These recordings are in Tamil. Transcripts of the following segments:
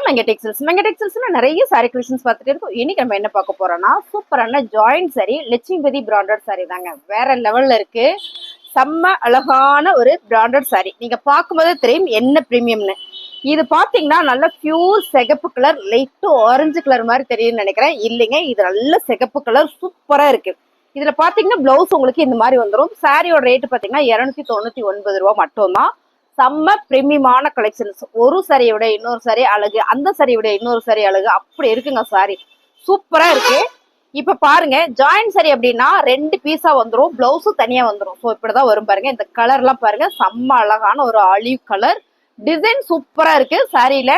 மெங்க டெக்ஸ்டைல்ஸ் நிறைய சாரி கலெக்ஷன்ஸ் பார்த்துட்டு இருக்கோம். இன்னைக்கு நம்ம என்ன பார்க்க போறோம்னா சூப்பரான joint sorry Lakshmipathi branded sorry தாங்க. வேற லெவல்ல இருக்கு. செம்ம அழகான ஒரு பிராண்டட் சாரி. நீங்க பார்க்கும்போதே தெரியும் என்ன பிரீமியம்னு. இது பாத்தீங்கன்னா நல்ல பியூர் சிகப்பு கலர், லைட் ஆரஞ்சு கலர் மாதிரி தெரியும்னு நினைக்கிறேன். இல்லைங்க, இது நல்ல சிகப்பு கலர், சூப்பரா இருக்கு. இதுல பாத்தீங்கன்னா பிளவுஸ் உங்களுக்கு இந்த மாதிரி வந்துடும். சாரியோட ரேட் பாத்தீங்கன்னா 299 ரூபா மட்டும்தான். செம்ம பிரீமியமான கலெக்ஷன்ஸ். ஒரு சாரியை விட இன்னொரு சாரி அழகு, அந்த சாரியை விட இன்னொரு சாரி அழகு, அப்படி இருக்குங்க சாரி. சூப்பரா இருக்கு. இப்ப பாருங்க, ஜாயின் சாரி அப்படின்னா 2 பீஸா வந்துடும், பிளவுஸும் தனியா வந்துடும். ஸோ இப்படிதான் வரும் பாருங்க. இந்த கலர் எல்லாம் பாருங்க, செம்ம அழகான ஒரு ஆலிவ் கலர் டிசைன், சூப்பரா இருக்கு சாரியில.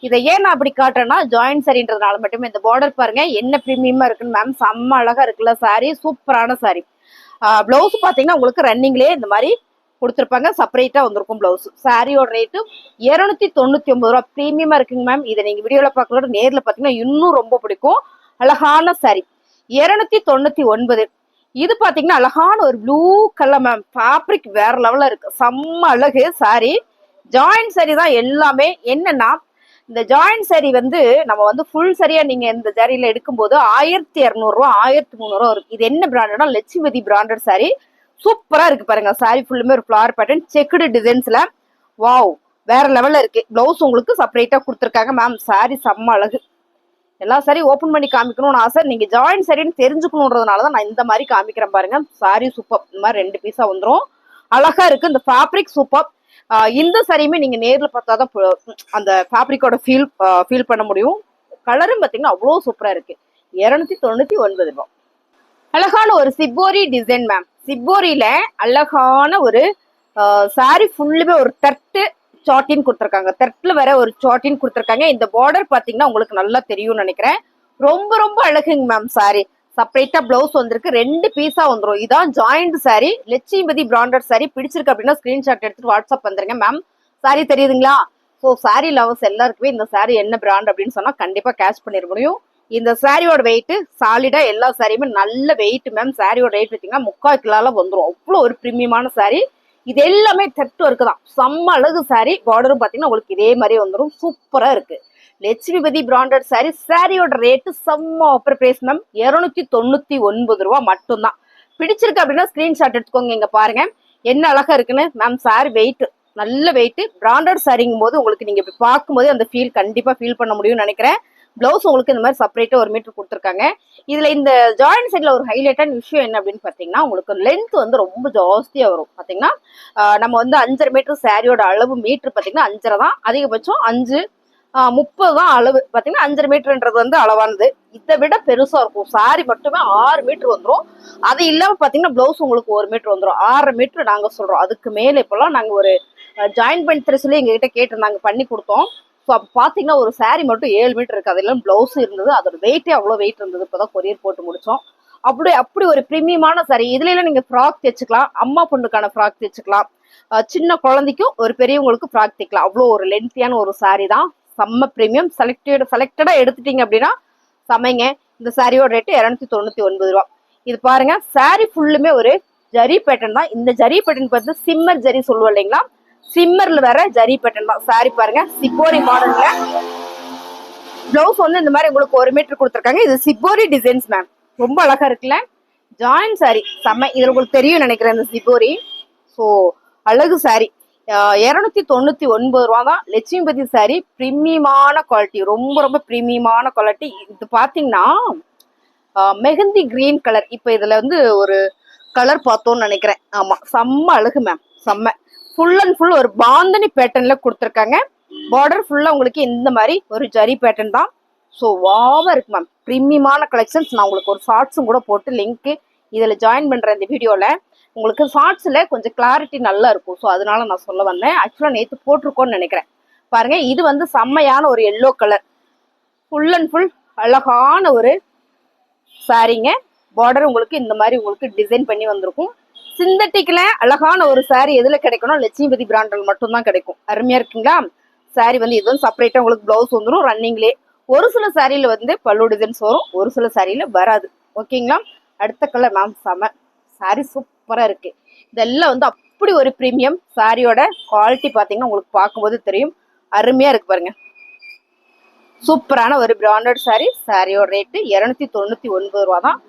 இதை ஏன் நான் அப்படி காட்டுறேன்னா ஜாயின் சாரின்றதுனால மட்டுமே. இந்த பார்டர் பாருங்க என்ன பிரீமியமா இருக்குன்னு மேம், செம்ம அழகா இருக்குல்ல சாரி, சூப்பரான சாரி. பிளவுஸ் பாத்தீங்கன்னா உங்களுக்கு ரன்னிங்லேயே இந்த மாதிரி கொடுத்துருப்பாங்க, செப்பரேட்டா வந்திருக்கும் பிளவுஸ். சாரியோட ரேட்டு 299 ரூபா. பிரீமியமா இருக்குங்க மேம். இதை நீங்க வீடியோல பார்க்கலோட நேர்ல பாத்தீங்கன்னா இன்னும் ரொம்ப பிடிக்கும். அழகான சாரி 299. இது பாத்தீங்கன்னா அழகான ஒரு ப்ளூ கலர் மேம். ஃபேப்ரிக் வேற லெவல்ல இருக்கு, செம்ம அழகு சாரி. ஜாயிண்ட் சாரி தான் எல்லாமே. என்னன்னா இந்த ஜாயிண்ட் சாரி வந்து நம்ம வந்து ஃபுல் சரியா நீங்க இந்த ஜாரியில எடுக்கும்போது 1200 ரூபா 1300 ரூபா இருக்கு. இது என்ன பிராண்டட்னா லட்சுமிபதி பிராண்டட் சாரி. சூப்பரா இருக்கு பாருங்க. சாரி ஃபுல்லுமே ஒரு ஃபிளவர் பேட்டர்ன் செக்குடு டிசைன்ஸ்ல. வாவ், வேற லெவல்ல இருக்கு. பிளவுஸ் உங்களுக்கு செப்பரேட்டா கொடுத்துருக்காங்க மேம். சாரி செம்ம அழகு. எல்லா சாரி ஓப்பன் பண்ணி காமிக்கணும்னு ஆசை. நீங்க ஜாயின் சாரின்னு தெரிஞ்சுக்கணுன்றதுனாலதான் நான் இந்த மாதிரி காமிக்கிறேன் பாருங்க. Sorry super. இந்த மாதிரி 2 பீஸா வந்துடும், அழகா இருக்கு. இந்த ஃபேப்ரிக் சூப்பர். இந்த சாரியுமே நீங்க நேர்ல பார்த்தாதான் அந்த ஃபேப்ரிக்கோட ஃபீல் பண்ண முடியும். கலரும் பாத்தீங்கன்னா அவ்வளவு சூப்பரா இருக்கு. 299 ரூபாய். அழகான ஒரு சிப்போரி டிசைன் மேம். சிப்போரியில அழகான ஒரு சாரி ஃபுல்லுமே ஒரு தட்டு சாட்டின் கொடுத்துருக்காங்க. தட்டுல வேற ஒரு சாட்டின் கொடுத்துருக்காங்க. இந்த பார்டர் பாத்தீங்கன்னா உங்களுக்கு நல்லா தெரியும்னு நினைக்கிறேன். ரொம்ப ரொம்ப அழகுங்க மேம் சாரி. செப்பரேட்டா பிளவுஸ் வந்திருக்கு, 2 பீஸா வந்துடும். இதான் joint sorry Lakshmipathi branded sorry. பிடிச்சிருக்கு அப்படின்னா ஸ்கிரீன்ஷாட் எடுத்துட்டு வாட்ஸ்அப் வந்துருங்க மேம். சாரி தெரியுதுங்களா? ஸோ சாரி லவர்ஸ் எல்லாருக்குமே இந்த சாரி என்ன பிராண்ட் அப்படின்னு சொன்னா கண்டிப்பா கேட்ச் பண்ணிட முடியும். இந்த சாரியோட வெயிட் சாலிடா, எல்லா சாரியுமே நல்ல வெயிட் மேம். சாரியோட ரேட் பார்த்தீங்கன்னா 3/4 கிலோல வந்துடும். அவ்வளோ ஒரு பிரீமியமான சாரி. இது எல்லாமே தட்டு ஒர்க்கு தான், செம்ம அழகு சாரி. பார்டரும் பார்த்தீங்கன்னா உங்களுக்கு இதே மாதிரி வந்துடும், சூப்பரா இருக்கு. Lakshmipathi branded sorry. சாரியோட ரேட்டு செம்ம ஆஃபர் பிரைஸ் மேம், 299 ரூபா மட்டும்தான். பிடிச்சிருக்கு அப்படின்னா ஸ்கிரீன்ஷாட் எடுத்துக்கோங்க. இங்க பாருங்க என்ன அழகா இருக்குன்னு மேம். சாரி வெயிட் நல்ல வெயிட். பிராண்டட் சாரிங்கும் போது உங்களுக்கு நீங்க பார்க்கும்போது அந்த ஃபீல் கண்டிப்பா ஃபீல் பண்ண முடியும்னு நினைக்கிறேன். பிளவுஸ் உங்களுக்கு இந்த மாதிரி செப்பரேட்டா 1 மீட்டர் கொடுத்துருக்காங்க. இதுல இந்த ஜாயிண்ட் சைட்ல ஒரு ஹைலைட்டான விஷயம் என்ன அப்படின்னு பாத்தீங்கன்னா, உங்களுக்கு லென்த் வந்து ரொம்ப ஜாஸ்தியா வரும். பாத்தீங்கன்னா நம்ம வந்து 5.5 மீட்டர் சாரியோட அளவு மீட்டர் பாத்தீங்கன்னா 5.5 தான், அதிகபட்சம் 5:30 தான் அளவு. பாத்தீங்கன்னா 5.5 மீட்டர்ன்றது வந்து அளவானது. இதை விட பெருசா இருக்கும். சாரி மட்டுமே 6 மீட்டர் வந்துடும். அது இல்லாம பாத்தீங்கன்னா பிளவுஸ் உங்களுக்கு 1 மீட்டர் வந்துடும். 6.5 மீட்டர் நாங்க சொல்றோம். அதுக்கு மேல இப்பெல்லாம் நாங்க ஒரு ஜாயின் பண்ணி தர சொல்லி எங்ககிட்ட கேட்டிருந்தாங்க, பண்ணி கொடுத்தோம். ஸோ அப்போ பார்த்தீங்கன்னா ஒரு சாரி மட்டும் 7 மீட்டர் இருக்கு. அதெல்லாம் பிளவுஸ் இருந்தது, அதோட வெயிட்டே அவ்வளோ வெயிட் இருந்தது. இப்போதான் கொரியர் போட்டு முடிச்சோம். அப்படி ஒரு பிரீமியமான சாரி. இதுல எல்லாம் நீங்க ஃப்ராக் தைச்சுக்கலாம், அம்மா பொண்ணுக்கான ஃப்ராக் தைச்சுக்கலாம், சின்ன குழந்தைக்கும் ஒரு பெரியவங்களுக்கு ஃப்ராக் தைக்கலாம். அவ்வளோ ஒரு லென்த்தியான ஒரு சாரி தான். செம்ம பிரீமியம். செலக்டடா எடுத்துட்டீங்க அப்படின்னா சமைங்க. இந்த சாரியோட ரேட்டு 299 ரூபா. இது பாருங்க, சாரி ஃபுல்லுமே ஒரு ஜரி பேட்டர்ன் தான். இந்த ஜரி பேட்டர்ன் பார்த்து சிம்மர் ஜரி சொல்லுவோம் இல்லைங்களா, சிம்மர்ல வேற ஜரி பேட்டர்ன் தான். சாரி பாருங்க, சிப்போரி மாடல்ல. பிளவுஸ் வந்து இந்த மாதிரி உங்களுக்கு 1 மீட்டர் கொடுத்துருக்காங்க. இது சிப்போரி டிசைன்ஸ் மேம், ரொம்ப அழகா இருக்குல்ல. ஜாயின் சாரி செம்ம. இதுல உங்களுக்கு தெரியும் நினைக்கிறேன் இந்த சிப்போரி. ஸோ அழகு சாரி. 299 ரூபா தான். லட்சுமிபதி சாரி பிரீமியமான குவாலிட்டி, ரொம்ப ரொம்ப பிரீமியமான குவாலிட்டி. இது பாத்தீங்கன்னா மெஹந்தி கிரீன் கலர். இப்ப இதுல வந்து ஒரு கலர் பார்த்தோம்னு நினைக்கிறேன். ஆமா, செம்ம அழகு மேம், செம்ம. ஃபுல் அண்ட் ஃபுல் ஒரு பாந்தனி பேட்டர்ன்ல கொடுத்துருக்காங்க. பார்டர் ஃபுல்லா உங்களுக்கு இந்த மாதிரி ஒரு ஜரி பேட்டர்ன் தான். ஸோ வாவா இருக்கு மேம். பிரீமியமான கலெக்ஷன்ஸ். நான் உங்களுக்கு ஒரு ஷார்ட்ஸும் கூட போட்டு லிங்க் இதில் ஜாயின் பண்றேன். இந்த வீடியோல உங்களுக்கு ஷார்ட்ஸ்ல கொஞ்சம் கிளாரிட்டி நல்லா இருக்கும். ஸோ அதனால நான் சொல்ல வந்தேன். ஆக்சுவலா நேற்று போட்டிருக்கோன்னு நினைக்கிறேன். பாருங்க, இது வந்து செம்மையான ஒரு yellow colour. Full and full அழகான ஒரு சாரிங்க. பார்டர் உங்களுக்கு இந்த மாதிரி உங்களுக்கு டிசைன் பண்ணி வந்திருக்கும். சிந்தட்டிக்ல அழகான ஒரு சாரி எதுல கிடைக்கணும், லட்சுமிபதி பிராண்டில் மட்டும்தான் கிடைக்கும். அருமையா இருக்குங்களா. சாரி வந்து இது வந்து செப்பரேட்டா உங்களுக்கு பிளவுஸ் வந்துடும் ரன்னிங்லே. ஒரு சில சாரியில வந்து பல்லு டிசைன்ஸ் வரும், ஒரு சில சாரியில வராது. ஓகேங்களா. அடுத்த கலர் மேம் செம. சாரி சூப்பரா இருக்கு. இதெல்லாம் வந்து அப்படி ஒரு பிரீமியம். சாரியோட குவாலிட்டி பாத்தீங்கன்னா உங்களுக்கு பார்க்கும்போது தெரியும், அருமையா இருக்கு பாருங்க. சூப்பரான ஒரு பிராண்டட் சாரி. சாரியோட ரேட்டு 299 ரூபா தான்.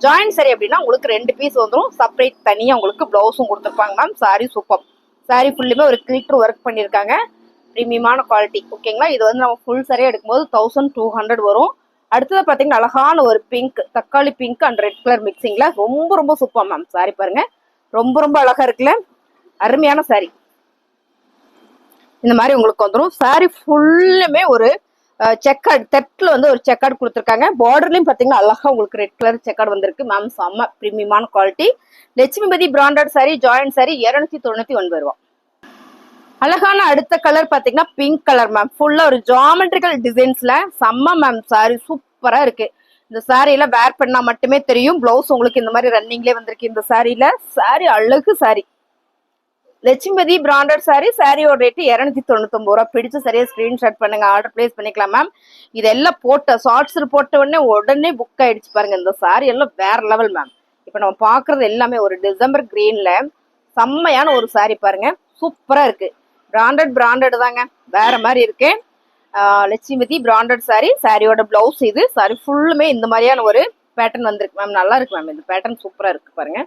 ஜாயின் சாரி அப்படின்னா உங்களுக்கு 2 பீஸ் வந்துடும். செப்பரேட் தனியாக உங்களுக்கு ப்ளவுஸும் கொடுத்துருப்பாங்க மேம். Sorry super. சாரி ஃபுல்லுமே ஒரு கிளிட்டர் ஒர்க் பண்ணியிருக்காங்க. ப்ரீமியமான குவாலிட்டி. ஓகேங்களா. இது வந்து நம்ம ஃபுல் சாரியாக எடுக்கும்போது 1200 வரும். அடுத்தது பார்த்தீங்கன்னா அழகான ஒரு பிங்க், தக்காளி பிங்க் அண்ட் ரெட் கலர் மிக்சிங்ல ரொம்ப ரொம்ப சூப்பர் மேம். சாரி பாருங்க, ரொம்ப ரொம்ப அழகா இருக்குல்ல. அருமையான சாரி. இந்த மாதிரி உங்களுக்கு வந்துடும். சாரி ஃபுல்லுமே ஒரு செக்கார்டு தெட்ல வந்து ஒரு செக்கார்டு கொடுத்துருக்காங்க. பார்டர்லயும் பாத்தீங்கன்னா அழகா உங்களுக்கு ரெட் கலர் செக்கார்டு வந்திருக்கு மேம். செம்ம பிரீமியமான quality. Lakshmipathi branded sari, joint sari 299 ரூபா. அழகான அடுத்த கலர் பாத்தீங்கன்னா பிங்க் கலர் மேம். ஃபுல்லா ஒரு ஜாமெட்ரிக்கல் டிசைன்ஸ்ல செம்ம மேம். சாரி சூப்பரா இருக்கு. இந்த சாரியில வேர் பண்ணா மட்டுமே தெரியும். பிளவுஸ் உங்களுக்கு இந்த மாதிரி ரன்னிங்லேயே வந்திருக்கு. இந்த சாரியில சாரி அழகு சாரி. Lakshmipathi branded sorry. சாரியோட ரேட்டு 299 ரூபா. பிடிச்ச சரியா ஸ்கிரீன்ஷாட் பண்ணுங்க, ஆர்டர் பிளேஸ் பண்ணிக்கலாம் மேம். இதெல்லாம் போட்ட ஷார்ட்ஸ்ல போட்ட உடனே புக் ஆயிடுச்சு பாருங்க. இந்த சாரி எல்லாம் வேற லெவல் மேம். இப்ப நம்ம பாக்குறது எல்லாமே ஒரு டிசம்பர் கிரீன்ல செம்மையான ஒரு சாரி பாருங்க. சூப்பரா இருக்கு. பிராண்டட் தாங்க, வேற மாதிரி இருக்கு. Lakshmipathi branded sorry. சாரியோட பிளவுஸ் இது. சாரி ஃபுல்லுமே இந்த மாதிரியான ஒரு பேட்டர்ன் வந்திருக்கு மேம். நல்லா இருக்கு மேம். இந்த பேட்டர்ன் சூப்பரா இருக்கு பாருங்க.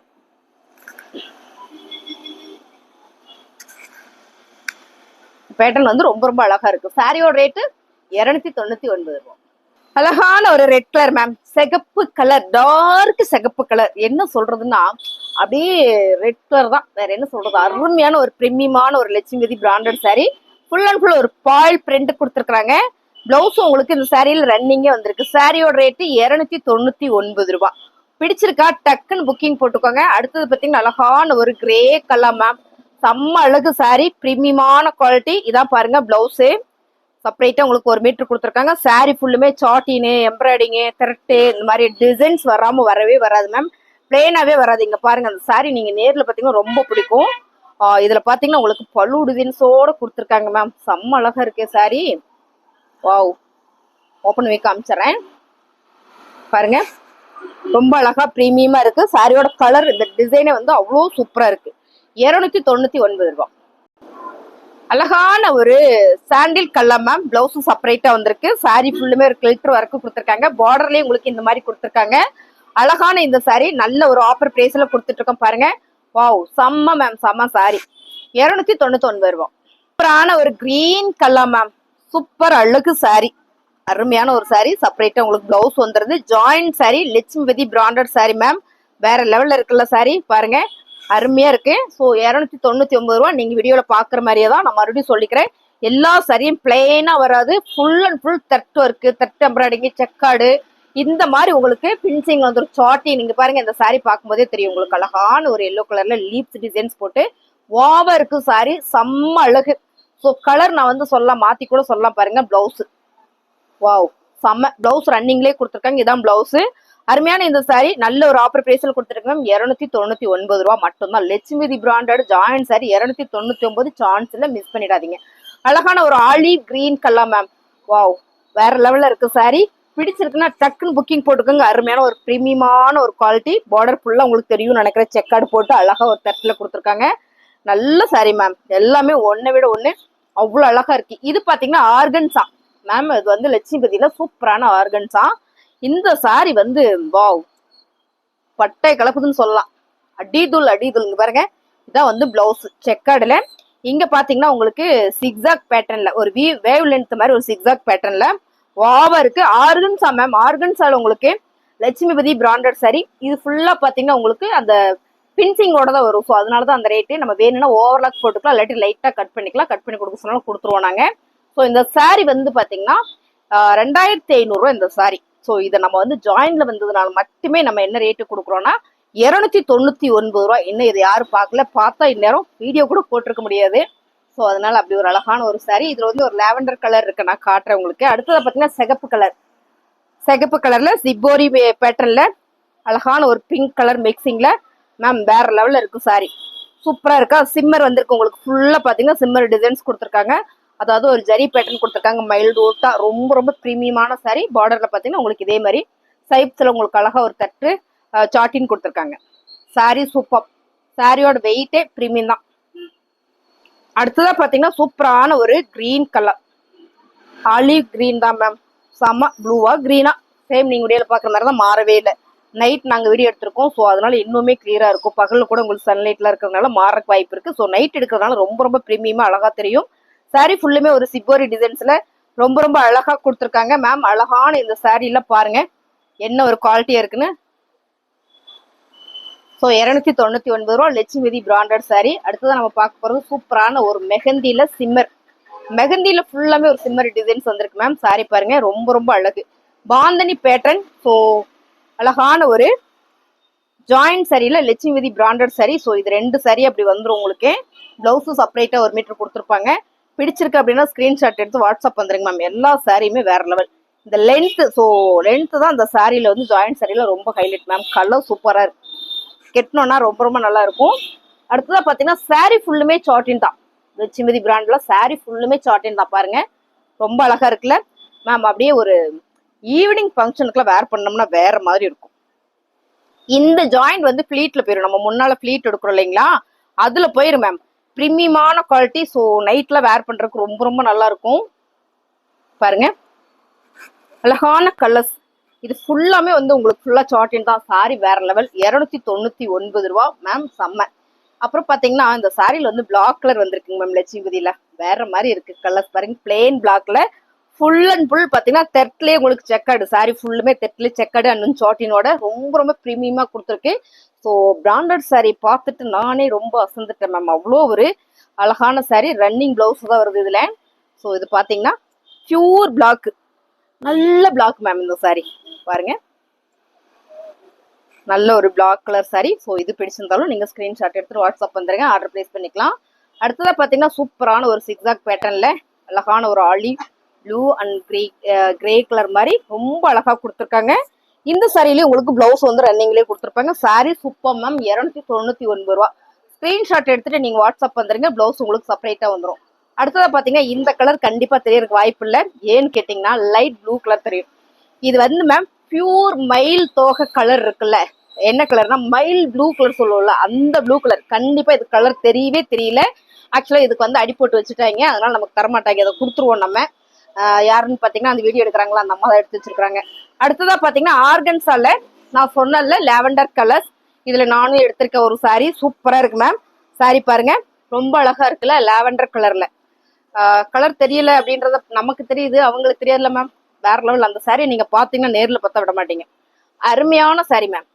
பேட்டர்ன் வந்து ரொம்ப ரொம்ப அழகா இருக்கு. சாரியோட ரேட்டு 299 ரூபா. அழகான ஒரு ரெட் கலர் மேம். சிகப்பு கலர், டார்க் சிகப்பு கலர். என்ன சொல்றதுன்னா அப்படியே ரெட் கலர் தான், வேற என்ன சொல்றது. அருமையான ஒரு பிரீமியமான ஒரு Lakshmipathi branded sorry. Full and full ஒரு பாயில் பிரிண்ட் கொடுத்துருக்காங்க. பிளவுஸும் உங்களுக்கு இந்த சாரியில ரன்னிங்கே வந்திருக்கு. சாரியோட ரேட்டு 299 ரூபாய். பிடிச்சிருக்கா டக்குன்னு புக்கிங் போட்டுக்கோங்க. அடுத்தது பாத்தீங்கன்னா அழகான ஒரு கிரே கலர் மேம். செம்ம அழகு சாரி, பிரீமியமான குவாலிட்டி. இதான் பாருங்க பிளவுஸு. செப்பரேட்டா உங்களுக்கு 1 மீட்டர் கொடுத்துருக்காங்க. சாரி ஃபுல்லுமே சாட்டின்னு, எம்ப்ராய்டிங்கு, த்ரெட்டு, இந்த மாதிரி டிசைன்ஸ் வராம வரவே வராது மேம். பிளெயினாவே வராது. இங்க பாருங்க, அந்த சாரி நீங்க நேர்ல பாத்தீங்கன்னா ரொம்ப பிடிக்கும். இதுல பாத்தீங்கன்னா உங்களுக்கு பல்லு டிசைன்ஸோட கொடுத்துருக்காங்க மேம். செம்ம அழகா இருக்கே சாரி. வாவ். ஓப்பன் வைக்க காமிச்சிடறேன் பாருங்க. ரொம்ப அழகா பிரீமியமா இருக்கு. சாரியோட கலர், இந்த டிசைனே வந்து அவ்வளோ சூப்பரா இருக்கு. 299 ரூபாய். அழகான ஒரு சாண்டில் கலர் மேம். பிளவுஸும் செப்பரேட்டா வந்திருக்கு. சாரி ஃபுல்லுமே ஒரு கிளிட்டர் ஒர்க் கொடுத்துருக்காங்க. பார்டர்லயே உங்களுக்கு இந்த மாதிரி கொடுத்துருக்காங்க. அழகான இந்த சாரி நல்ல ஒரு ஆஃபர் பிரைஸ்ல கொடுத்துட்டு இருக்கோம் பாருங்க. வாவ், செம்ம மேம், செம்ம சாரி. 299 ரூபாய். சூப்பரான ஒரு கிரீன் கலர் மேம். சூப்பர் அழகு சாரி. அருமையான ஒரு சாரி. செப்பரேட்டா உங்களுக்கு பிளவுஸ் வந்துருது. Joint sorry, Lakshmipathi branded sorry ma'am. வேற லெவல்ல இருக்குல்ல சாரி பாருங்க. அருமையா இருக்கு. ஸோ 299 ரூபா. நீங்க வீடியோல பாக்குற மாதிரியே தான். நான் மறுபடியும் சொல்லிக்கிறேன், எல்லா சாரியும் பிளெயினா வராது. ஃபுல் அண்ட் ஃபுல் தட்டு ஒர்க்கு, தட்டு எம்ப்ராய்டிங், செக்காடு, இந்த மாதிரி உங்களுக்கு பின்சிங் வந்துடும். சாட்டி நீங்க பாருங்க, இந்த சாரி பார்க்கும்போதே தெரியும் உங்களுக்கு. அழகான ஒரு எல்லோ கலர்ல லீப்ஸ் டிசைன்ஸ் போட்டு ஓவா இருக்கு சாரி. செம்ம அழகு. ஸோ கலர் நான் வந்து சொல்லலாம், மாத்தி கூட சொல்லலாம் பாருங்க. பிளவுஸ் வாவ், செம்ம. பிளவுஸ் ரன்னிங்லேயே கொடுத்துருக்காங்க. இதான் பிளவுஸ். அருமையான இந்த சாரி நல்ல ஒரு ஆஃபர் பிரைஸ்ல கொடுத்துருக்காங்க. 299 ரூபா மட்டும்தான். Lakshmipathi branded joint sari 299. சான்ஸ்ல மிஸ் பண்ணிடாதீங்க. அழகான ஒரு olive green colour ma'am. Wow, வேற லெவல்ல இருக்கு சாரி. பிடிச்சிருக்குன்னா டக்குன்னு புக்கிங் போட்டுக்கோங்க. அருமையான ஒரு பிரீமியமான ஒரு குவாலிட்டி. பார்டர் ஃபுல்லா உங்களுக்கு தெரியும் நினைக்கிற செக்கார்டு போட்டு அழகா ஒரு தட்டுல கொடுத்துருக்காங்க. நல்ல சாரி மேம். எல்லாமே ஒன்னை விட ஒண்ணு அவ்வளவு அழகா இருக்கு. இது பாத்தீங்கன்னா ஆர்கன்ஸா மேம். இது வந்து லட்சுமிபதியில சூப்பரான ஆர்கன்ஸா. இந்த சாரி வந்து வாவ், பட்டை கலப்புதுன்னு சொல்லலாம். அடிதூள் அடிதூள். இங்க பாருங்க, இதான் வந்து பிளவுஸ் செக்கார்டுல. இங்க பாத்தீங்கன்னா உங்களுக்கு சிக்ஸாக் பேட்டர்ன்ல ஒரு வேவ் லென்த் மாதிரி ஒரு சிக்ஸாக் பேட்டர்ன்ல வாவா இருக்கு. Organza ma'am. ஆர்கன்ஸால உங்களுக்கு லட்சுமிபதி பிராண்டட் சாரி. இது ஃபுல்லா பாத்தீங்கன்னா உங்களுக்கு அந்த பின்சிங்கோட தான் வரும். ஸோ அதனாலதான் அந்த ரேட்டு. நம்ம வேணும்னா ஓவர்லாக் போட்டுக்கலாம், இல்லாட்டி லைட்டா கட் பண்ணிக்கலாம். கட் பண்ணி கொடுக்க சொன்னாலும் கொடுத்துருவோம் நாங்க. ஸோ இந்த சாரி வந்து பாத்தீங்கன்னா 2500 ரூபா இந்த சாரி. ஸோ இதை நம்ம வந்து ஜாயின்ல வந்ததுனால மட்டுமே நம்ம என்ன ரேட்டு கொடுக்குறோம்னா 299 ரூபா. இன்னும் இதை யாரும் பார்க்கல, பார்த்தா இந்நேரம் வீடியோ கூட போட்டிருக்க முடியாது. ஸோ அதனால அப்படி ஒரு அழகான ஒரு சாரி. இதுல வந்து ஒரு லாவெண்டர் கலர் இருக்கு, நான் காட்டுறேன் உங்களுக்கு. அடுத்தது பாத்தீங்கன்னா சிகப்பு கலர். சிகப்பு கலர்ல சிப்போரி பேட்டர்ன்ல அழகான ஒரு பிங்க் கலர் மிக்சிங்ல மேம். வேற லெவல்ல இருக்கு சாரி. சூப்பரா இருக்கா. சிம்மர் வந்திருக்கு உங்களுக்கு. ஃபுல்லா பாத்தீங்கன்னா சிம்மர் டிசைன்ஸ் கொடுத்துருக்காங்க. அதாவது ஒரு ஜரி பேட்டர்ன் கொடுத்துருக்காங்க. மைல்டு ஓட்டா ரொம்ப ரொம்ப பிரீமியமான சாரி. பார்டர்ல பாத்தீங்கன்னா உங்களுக்கு இதே மாதிரி சைப்ஸ்ல உங்களுக்கு அழகா ஒரு தட்டு சாட்டின் கொடுத்துருக்காங்க. Sorry super. சாரியோட வெயிட்டே பிரீமியம் தான். அடுத்ததா பாத்தீங்கன்னா சூப்பரான ஒரு கிரீன் கலர். ஆலிவ் கிரீன் தான் மேம். செம்ம ப்ளூவா கிரீனா சேம் நீங்க வீடியோல பாக்குற மாதிரி தான், மாறவே இல்லை. நைட் நாங்க வீடியோ எடுத்திருக்கோம், ஸோ அதனால இன்னுமே கிளியரா இருக்கும். பகல்ல கூட உங்களுக்கு சன்லைட்ல இருக்கிறதுனால மாறக்கு வாய்ப்பு இருக்கு. ஸோ நைட் எடுக்கிறதுனால ரொம்ப ரொம்ப பிரீமியமா அழகா தெரியும். சாரி ஃபுல்லுமே ஒரு சிப்போரி டிசைன்ஸ்ல ரொம்ப ரொம்ப அழகா கொடுத்துருக்காங்க மேம். அழகான இந்த சாரீல பாருங்க என்ன ஒரு குவாலிட்டியா இருக்குன்னு. ஸோ 299 ரூபா லட்சுமிதி பிராண்டட் சாரி. அடுத்ததான் நம்ம பார்க்க போறது சூப்பரான ஒரு மெஹந்தியில சிம்மர். மெஹந்தியில ஃபுல்லாமே ஒரு சிம்மர் டிசைன்ஸ் வந்திருக்கு மேம். சாரி பாருங்க ரொம்ப ரொம்ப அழகு, பாந்தனி பேட்டர்ன். ஸோ அழகான ஒரு ஜாயிண்ட் சரியில லட்சுமிதி பிராண்டட் சாரி. ஸோ இது 2 சாரி அப்படி வந்துடும் உங்களுக்கு. பிளவுஸும் செப்பரேட்டா 1 மீட்டர் கொடுத்துருப்பாங்க. பிடிச்சிருக்கு அப்படின்னா ஸ்கிரீன்ஷாட் எடுத்து வாட்ஸ்அப் வந்துருங்க மேம். எல்லா சாரியுமே வேற லெவல். இந்த லென்த், ஸோ லென்த் தான் இந்த சாரியில வந்து ஜாயிண்ட் சாரியில ரொம்ப ஹைலைட் மேம். கலர் சூப்பரா இருக்கு, கெட்டணும்னா ரொம்ப ரொம்ப நல்லா இருக்கும். அடுத்ததா பாத்தீங்கன்னா சாரி ஃபுல்லுமே சாட்டின் தான். லட்சுமிதி பிராண்ட்ல சாரி ஃபுல்லுமே சாட்டின் தான் பாருங்க. ரொம்ப அழகா இருக்குல்ல மேம். அப்படியே ஒரு ஈவினிங் ஃபங்க்ஷனுக்குலாம் வேர் பண்ணோம்னா வேற மாதிரி இருக்கும். இந்த ஜாயிண்ட் வந்து ஃபிளீட்ல போயிடும். நம்ம முன்னால ஃபிளீட் எடுக்கிறோம் இல்லைங்களா, அதுல போயிடும் மேம். பிரீமியமான குவாலிட்டி. ஸோ நைட்ல வேர் பண்றதுக்கு ரொம்ப ரொம்ப நல்லா இருக்கும். பாருங்க அழகான கலர்ஸ். இது ஃபுல்லாமே வந்து உங்களுக்கு ஃபுல்லா சாட்டின் தான். சாரி வேற லெவல். 299 ரூபா மேம். செம்ம. அப்புறம் பாத்தீங்கன்னா இந்த சாரியில வந்து பிளாக் கலர் வந்திருக்குங்க மேம். லட்சுமிதியில வேற மாதிரி இருக்கு கலர்ஸ் பாருங்க. பிளெயின் பிளாக்ல ஃபுல் அண்ட் ஃபுல் பாத்தீங்கன்னா தெட்லயே உங்களுக்கு செக்கடு. சாரி ஃபுல்லுமே தெட்ல செக்கடு அண்ட் சாட்டினோட ரொம்ப ரொம்ப பிரீமியமா கொடுத்துருக்கு. ஸோ பிராண்டட் சாரி பார்த்துட்டு நானே ரொம்ப அசந்துட்டேன் மேம். அவ்வளோ ஒரு அழகான சாரி. ரன்னிங் பிளவுஸ் தான் வருது இதுல. ஸோ இது பாத்தீங்கன்னா பியூர் பிளாக், நல்ல பிளாக் மேம். இந்த சாரி பாருங்க நல்ல ஒரு பிளாக் கலர் சாரி. ஸோ இது பிடிச்சிருந்தாலும் நீங்க ஸ்கிரீன்ஷாட் எடுத்து வாட்ஸ்அப் வந்துருங்க, ஆர்டர் பிளேஸ் பண்ணிக்கலாம். அடுத்ததா பாத்தீங்கன்னா சூப்பரான ஒரு சிக்ஸாக் பேட்டர்ன்ல அழகான ஒரு olive blue and grey colour மாதிரி ரொம்ப அழகா கொடுத்துருக்காங்க. இந்த சாரியிலேயே உங்களுக்கு பிளவுஸ் வந்து ரன்னிங்லேயே கொடுத்துருப்பாங்க. Sorry super ma'am. 299 ரூபா. ஸ்கிரீன்ஷாட் எடுத்துட்டு நீங்க வாட்ஸ்அப் வந்துருங்க, பிளவுஸ் உங்களுக்கு செப்பரேட்டா வந்துடும். அடுத்ததா பாத்தீங்கன்னா இந்த கலர் கண்டிப்பா தெரியறதுக்கு வாய்ப்பு இல்லை. ஏன்னு கேட்டீங்கன்னா லைட் ப்ளூ கலர் தெரியும். இது வந்து மேம் பியூர் மயில் தோகை கலர் இருக்குல்ல, என்ன கலர்னா மயில் ப்ளூ கலர் சொல்லுவோம்ல, அந்த ப்ளூ கலர். கண்டிப்பா இது கலர் தெரியவே தெரியல. ஆக்சுவலா இதுக்கு வந்து அடி போட்டு வச்சுட்டாங்க, அதனால நமக்கு தரமாட்டாங்க. அதை கொடுத்துருவோம் நம்ம. யாருன்னு பாத்தீங்கன்னா அந்த வீடியோ எடுக்கிறாங்களா அந்த அம்மா தான் எடுத்து வச்சிருக்காங்க. அடுத்ததா பாத்தீங்கன்னா ஆர்கன்ஸால நான் சொன்னல லாவெண்டர் கலர்ஸ். இதுல நானும் எடுத்திருக்க ஒரு சாரி சூப்பரா இருக்கு மேம். சாரி பாருங்க ரொம்ப அழகா இருக்குல்ல, லாவெண்டர் கலர்ல. கலர் தெரியல அப்படின்றத நமக்கு தெரியுது, அவங்களுக்கு தெரியாதுல்ல மேம். வேற லெவல். அந்த சாரி நீங்க பாத்தீங்கன்னா நேர்ல பார்த்தா விட மாட்டீங்க. அருமையான சாரி மேம்.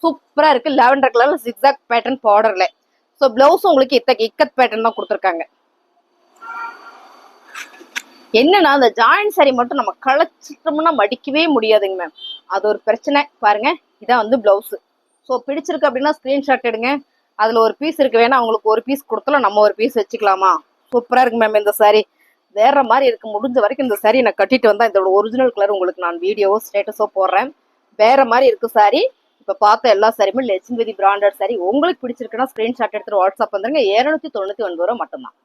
சூப்பரா இருக்கு. லாவெண்டர் கலர்ல ஜிக்ஸாக் பேட்டர்ன் பார்டர்ல. ஸோ பிளவுஸ் உங்களுக்கு இக்கத் பேட்டர்ன் தான் கொடுத்துருக்காங்க. என்னன்னா அந்த ஜாயிண்ட் சாரி மட்டும் நம்ம களைச்சிட்டோம்னா மடிக்கவே முடியாதுங்க மேம். அது ஒரு பிரச்சனை. பாருங்க இதான் வந்து பிளவுஸ். ஸோ பிடிச்சிருக்கு அப்படின்னா ஸ்கிரீன்ஷாட் எடுங்க. அதுல ஒரு பீஸ் இருக்கு, வேணா அவங்களுக்கு ஒரு பீஸ் கொடுத்தலாம், நம்ம ஒரு பீஸ் வச்சுக்கலாமா. சூப்பரா இருக்கு மேம் இந்த சாரி. வேற மாதிரி இருக்கு. முடிஞ்ச வரைக்கும் இந்த சாரி நான் கட்டிட்டு வந்தா இதோட ஒரிஜினல் கலர் உங்களுக்கு நான் வீடியோவோ ஸ்டேட்டஸோ போடுறேன். வேற மாதிரி இருக்கு சாரி. இப்ப பார்த்த எல்லா சாரியுமே லட்சுமிதி பிராண்டட் சாரி. உங்களுக்கு பிடிச்சிருக்குன்னா ஸ்கிரீன்ஷாட் எடுத்துட்டு வாட்ஸ்அப் வந்துருங்க. 299 ரூபா மட்டும்தான்.